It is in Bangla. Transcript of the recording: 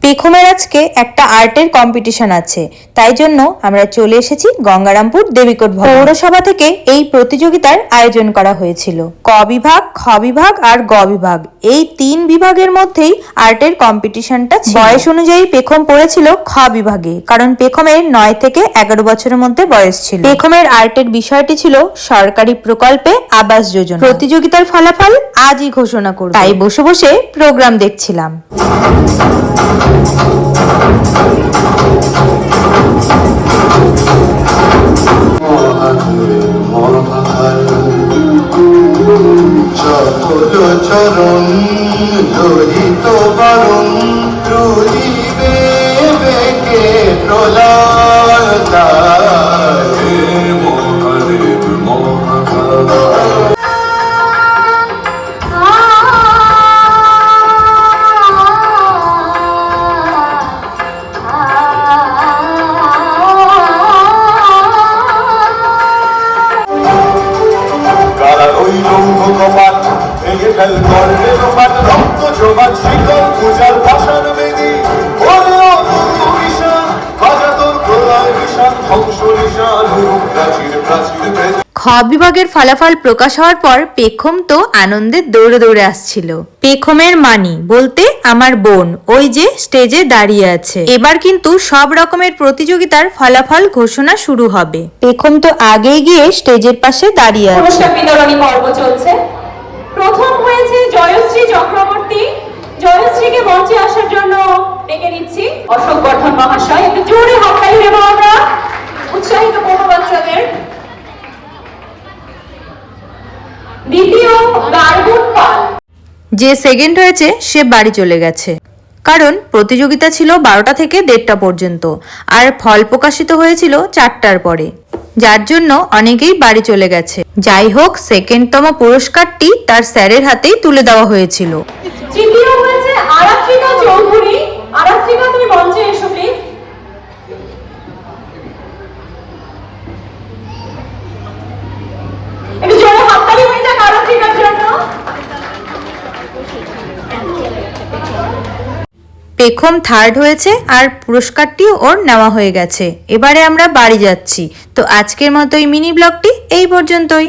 পেখমের আজকে একটা আর্টের কম্পিটিশন আছে, তাই জন্য আমরা চলে এসেছি গঙ্গারামপুর দেবীকোট পৌরসভা থেকে এই প্রতিযোগিতার আয়োজন করা হয়েছিল। ক বিভাগ, খ বিভাগ আর গ বিভাগ, এই 3 বিভাগের মধ্যেই আর্টের কম্পিটিশনটা ছিল। বয়স অনুযায়ী পেখম পড়েছিল খ বিভাগে, কারণ পেখমের 9 থেকে 11 বছরের মধ্যে বয়স ছিল। পেখমের আর্টের বিষয়টি ছিল সরকারি প্রকল্পে আবাস যোজনা। প্রতিযোগিতার ফলাফল আজই ঘোষণা করব, তাই বসে বসে প্রোগ্রাম দেখছিলাম। চরণ লোহিত বরণ রুজিবে বেকে প্রলয় মহাদেব মহাকাল। খ বিভাগের ফলাফল প্রকাশ হওয়ার পর পেখম তো আনন্দে দৌড়ে দৌড়ে আসছিল। পেখমের মানি বলতে আমার বোন ওই যে স্টেজে দাঁড়িয়ে আছে। এবার কিন্তু সব রকমের প্রতিযোগিতার ফলাফল ঘোষণা শুরু হবে। পেখম তো আগেই গিয়ে স্টেজের পাশে দাঁড়িয়ে আছে। পুরস্কার বিতরণী পর্ব চলছে। প্রথম হয়েছে জয়শ্রী চক্রবর্তী। জয়শ্রীকে মঞ্চে আসার জন্য ডেকে নিচ্ছি অশোক বর্ধন মহাশয়। একটু জোরে হাততালি দেব আমরা, উৎসাহিত করব বাচ্চাদের। দ্বিতীয় গার্গুন পাল। যে সেকেন্ড হয়েছে সে বাড়ি চলে গেছে, কারণ প্রতিযোগিতা ছিল 12টা থেকে 1:30 পর্যন্ত, আর ফল প্রকাশিত হয়েছিল 4টার পরে, যার জন্য অনেকেই বাড়ি চলে গেছে। যাই হোক, সেকেন্ডতম পুরস্কারটি তার স্যারের হাতেই তুলে দেওয়া হয়েছিল। তৃতীয় হয়েছে আরাত্রিকা চৌধুরী। আরাত্রিকা, তুমি মঞ্চে এসো প্লিজ। একটু জোরে হাততালি হয়ে যাক আরাত্রিকার জন্য। পেখম থার্ড হয়েছে আর পুরস্কারটিও ওর নেওয়া হয়ে গেছে। এবারে আমরা বাড়ি যাচ্ছি। তো আজকের মতো এই মিনি ব্লগটি এই পর্যন্তই।